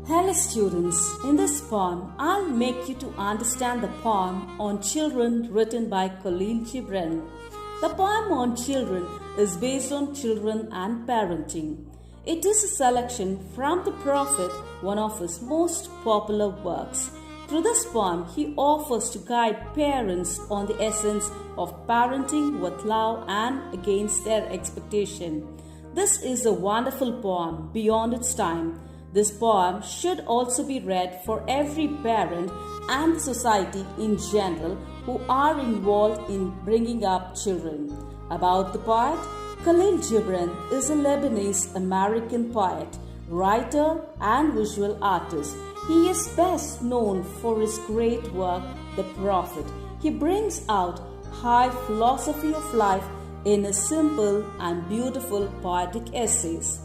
Hello students, in this poem, I'll make you to understand the poem on children written by Khalil Gibran. The poem on children is based on children and parenting. It is a selection from the Prophet, one of his most popular works. Through this poem, he offers to guide parents on the essence of parenting with love and against their expectation. This is a wonderful poem beyond its time. This poem should also be read for every parent and the society in general who are involved in bringing up children. About the poet, Khalil Gibran is a Lebanese American poet, writer, and visual artist. He is best known for his great work, The Prophet. He brings out high philosophy of life in his simple and beautiful poetic essays.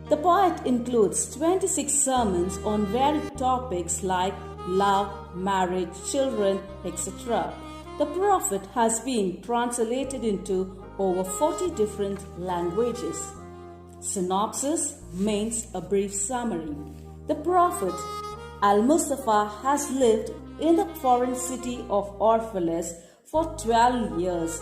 The poet includes 26 sermons on varied topics like love, marriage, children, etc. The Prophet has been translated into over 40 different languages. Synopsis means a brief summary. The Prophet Al-Mustafa has lived in the foreign city of Orphalus for 12 years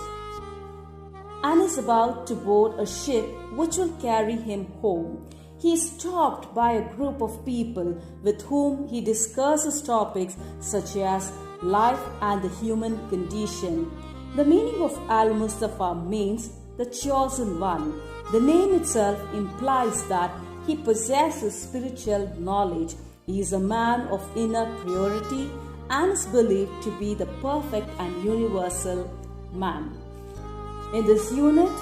and is about to board a ship which will carry him home. He is stopped by a group of people with whom he discusses topics such as life and the human condition. The meaning of Al-Mustafa means the chosen one. The name itself implies that he possesses spiritual knowledge. He is a man of inner purity and is believed to be the perfect and universal man. In this unit,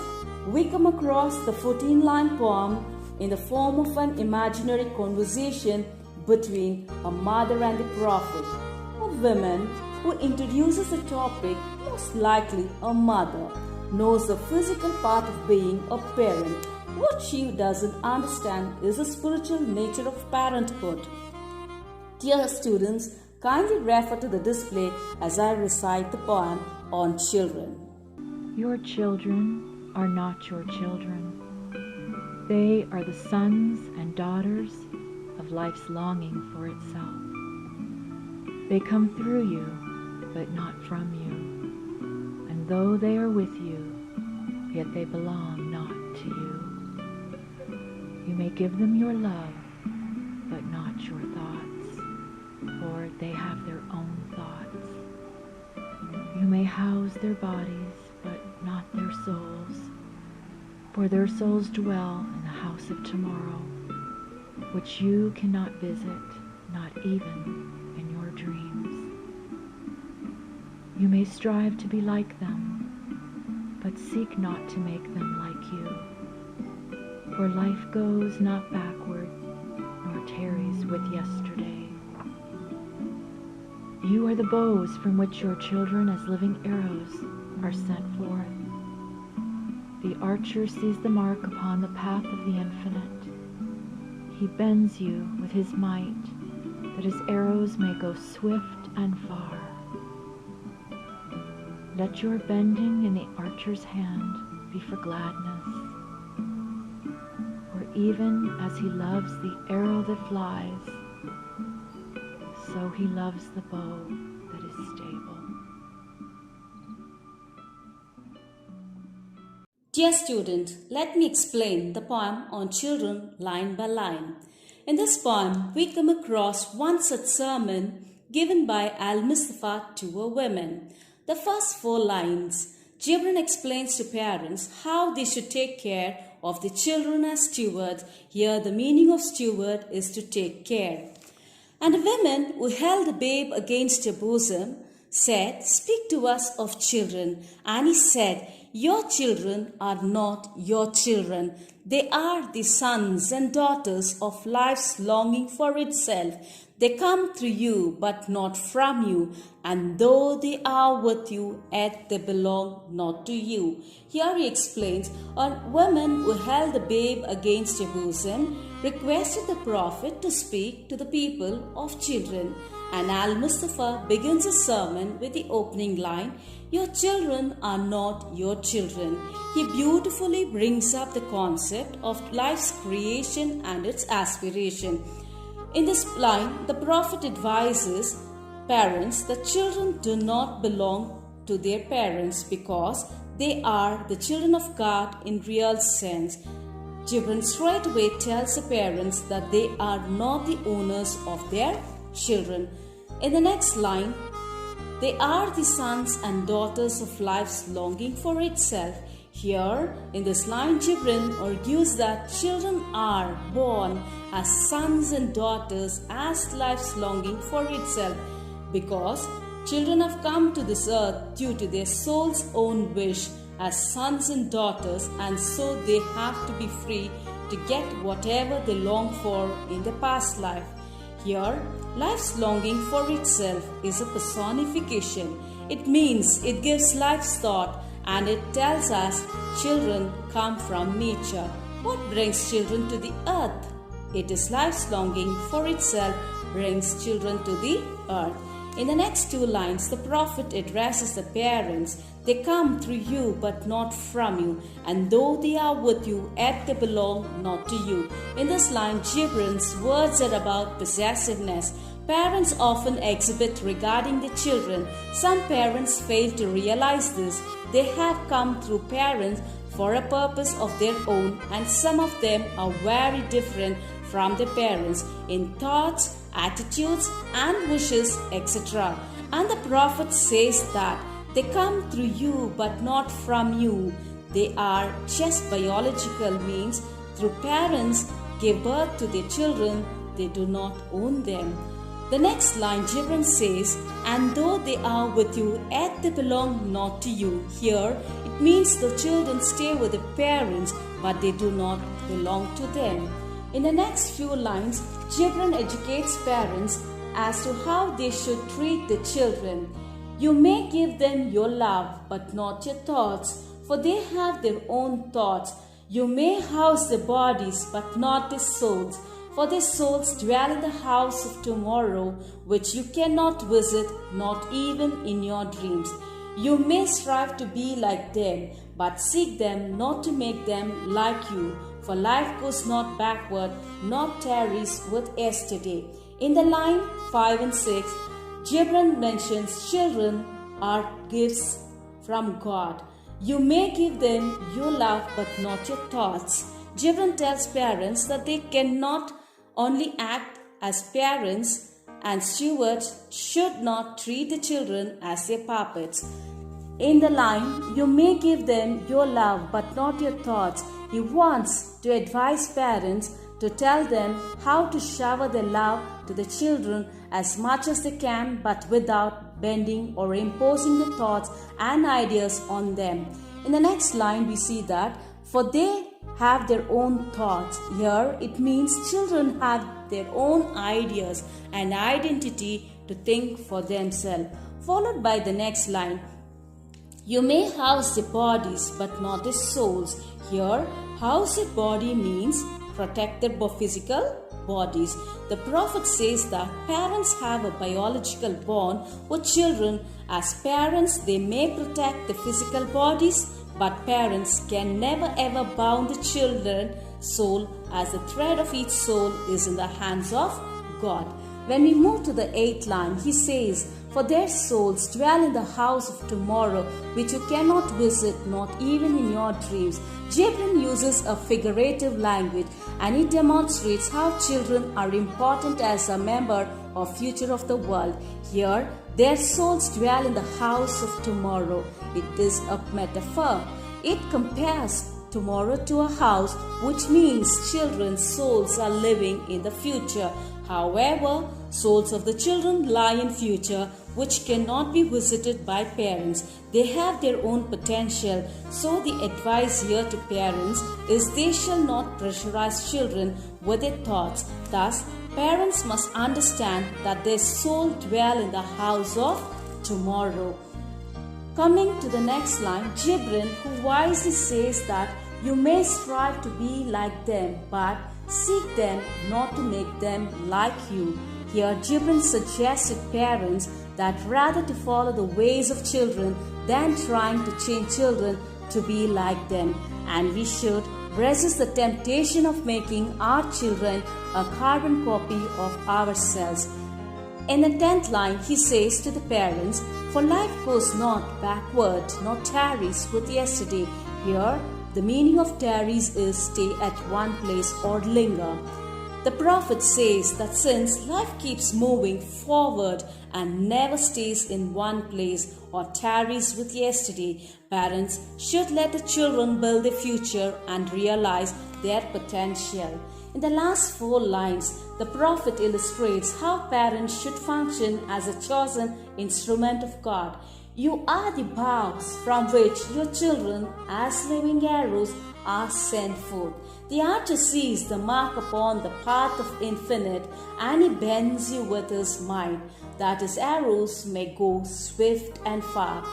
we come across the 14-line poem in the form of an imaginary conversation between a mother and the prophet. A woman who introduces the topic, most likely a mother, knows the physical part of being a parent. What she doesn't understand is the spiritual nature of parenthood. Dear students, kindly refer to the display as I recite the poem on children. Your children are not your children. They are the sons and daughters of life's longing for itself. They come through you, but not from you. And though they are with you, yet they belong not to you. You may give them your love, but not your thoughts, for they have their own thoughts. You may house their bodies, but not their souls, for their souls dwell in the house of tomorrow, which you cannot visit, not even in your dreams. You may strive to be like them, but seek not to make them like you, for life goes not backward, nor tarries with yesterday. You are the bows from which your children as living arrows are sent forth. The archer sees the mark upon the path of the infinite. He bends you with his might, that his arrows may go swift and far. Let your bending in the archer's hand be for gladness. For even as he loves the arrow that flies, so he loves the bow that is stable. Dear student, let me explain the poem on children line by line. In this poem, we come across one such sermon given by Al-Mustafa to a woman. The first 4 lines, Gibran explains to parents how they should take care of the children as stewards. Here the meaning of steward is to take care. And a woman who held a babe against her bosom said, "Speak to us of children." And he said, "Your children are not your children. They are the sons and daughters of life's longing for itself. They come through you, but not from you. And though they are with you, yet they belong not to you." Here he explains, a woman who held the babe against her bosom requested the Prophet to speak to the people of children. And Al-Mustafa begins his sermon with the opening line, "Your children are not your children." He beautifully brings up the concept of life's creation and its aspiration. In this line, the prophet advises parents that children do not belong to their parents because they are the children of God in real sense. Gibran straightway tells the parents that they are not the owners of their children. In the next line, they are the sons and daughters of life's longing for itself. Here, in this line, Gibran argues that children are born as sons and daughters as life's longing for itself, because children have come to this earth due to their soul's own wish as sons and daughters, and so they have to be free to get whatever they long for in the past life. Here, life's longing for itself is a personification. It means it gives life's thought, and it tells us children come from nature. What brings children to the earth? It is life's longing for itself brings children to the earth. In the next two lines, the prophet addresses the parents. They come through you but not from you, and though they are with you, yet they belong not to you. In this line, Gibran's words are about possessiveness. Parents often exhibit regarding the children. Some parents fail to realize this. They have come through parents for a purpose of their own, and some of them are very different from their parents in thoughts, attitudes and wishes, etc. And the prophet says that they come through you but not from you. They are just biological means. Through parents give birth to their children, they do not own them. The next line, Gibran says, and though they are with you, yet they belong not to you. Here, it means the children stay with the parents, but they do not belong to them. In the next few lines, Gibran educates parents as to how they should treat the children. You may give them your love, but not your thoughts, for they have their own thoughts. You may house their bodies, but not their souls, for their souls dwell in the house of tomorrow, which you cannot visit, not even in your dreams. You may strive to be like them, but seek them not to make them like you, for life goes not backward, nor tarries with yesterday. In the line 5 and 6, Gibran mentions children are gifts from God. You may give them your love, but not your thoughts. Gibran tells parents that they cannot only act as parents, and stewards should not treat the children as their puppets. In the line, you may give them your love but not your thoughts, he wants to advise parents to tell them how to shower their love to the children as much as they can, but without bending or imposing the thoughts and ideas on them. In the next line, we see that, for they have their own thoughts. Here, it means children have their own ideas and identity to think for themselves. Followed by the next line, you may house their bodies but not their souls. Here, house their body means protect their physical bodies. The prophet says that parents have a biological bond with children. As parents, they may protect the physical bodies, but parents can never ever bound the children's soul, as the thread of each soul is in the hands of God. When we move to the 8th line, he says, for their souls dwell in the house of tomorrow, which you cannot visit, not even in your dreams. Gibran uses a figurative language, and he demonstrates how children are important as a member of future of the world. Here, their souls dwell in the house of tomorrow. It is a metaphor. It compares tomorrow to a house, which means children's souls are living in the future. However, souls of the children lie in future, which cannot be visited by parents. They have their own potential. So the advice here to parents is they shall not pressurize children with their thoughts. Thus, parents must understand that their soul dwell in the house of tomorrow. Coming to the next line, Gibran, who wisely says that you may strive to be like them, but seek them not to make them like you. Here, Gibran suggested parents that rather to follow the ways of children than trying to change children to be like them. And we should resist the temptation of making our children a carbon copy of ourselves. In the 10th line, he says to the parents, "For life goes not backward, nor tarries with yesterday." Here, the meaning of tarries is stay at one place or linger. The prophet says that since life keeps moving forward and never stays in one place or tarries with yesterday, parents should let the children build their future and realize their potential. In the last 4 lines, the prophet illustrates how parents should function as a chosen instrument of God. You are the bows from which your children, as living arrows, are sent forth. The archer sees the mark upon the path of infinite, and he bends you with his mind, that his arrows may go swift and far.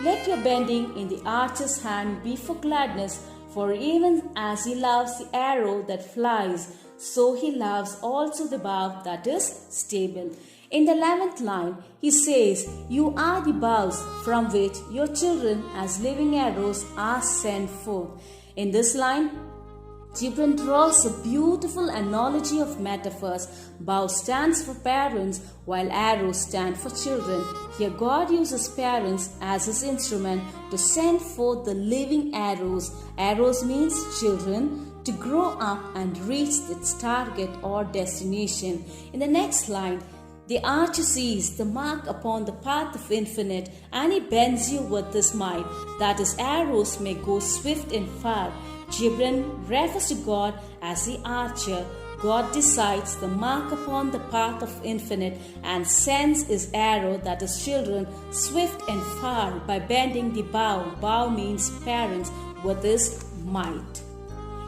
Let your bending in the archer's hand be for gladness, for even as he loves the arrow that flies, so he loves also the bow that is stable. In the 11th line, he says, "You are the bows from which your children as living arrows are sent forth." In this line, Gibran draws a beautiful analogy of metaphors. Bow stands for parents, while arrows stand for children. Here God uses parents as his instrument to send forth the living arrows. Arrows means children to grow up and reach its target or destination. In the next line, the archer sees the mark upon the path of infinite, and he bends you with his might, that his arrows may go swift and far. Gibran refers to God as the archer. God decides the mark upon the path of infinite and sends his arrow, that is children, swift and far by bending the bow. Bow means parents, with his might.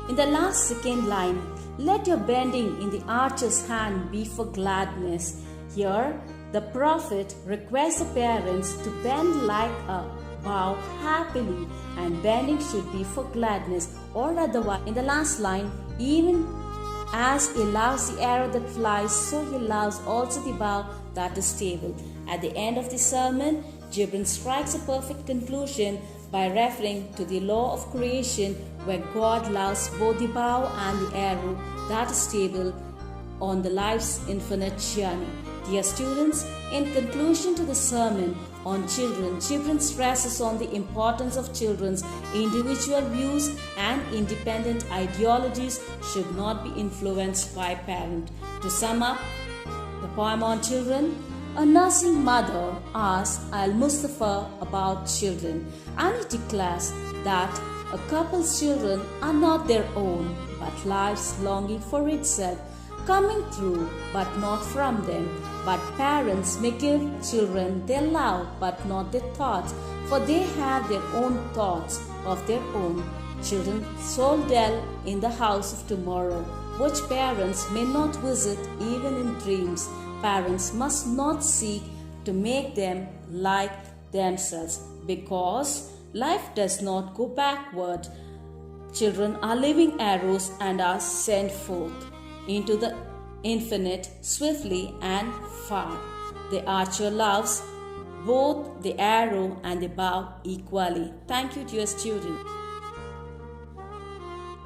In the last 2nd line, let your bending in the archer's hand be for gladness. Here, the prophet requests the parents to bend like a bow happily, and bending should be for gladness, or otherwise. In the last line, even as he loves the arrow that flies, so he loves also the bow that is stable. At the end of the sermon, Gibran strikes a perfect conclusion by referring to the law of creation, where God loves both the bow and the arrow that is stable on the life's infinite journey. Dear students, in conclusion to the sermon on children, Gibran stresses on the importance of children's individual views and independent ideologies should not be influenced by parents. To sum up the poem on children, a nursing mother asks Al-Mustafa about children, and he declares that a couple's children are not their own, but life's longing for itself, coming through but not from them. But parents may give children their love but not their thoughts, for they have their own thoughts of their own. Children so dwell in the house of tomorrow, which parents may not visit even in dreams. Parents must not seek to make them like themselves, because life does not go backward. Children are living arrows and are sent forth into the infinite swiftly and far. The archer loves both the arrow and the bow equally. Thank you, dear student.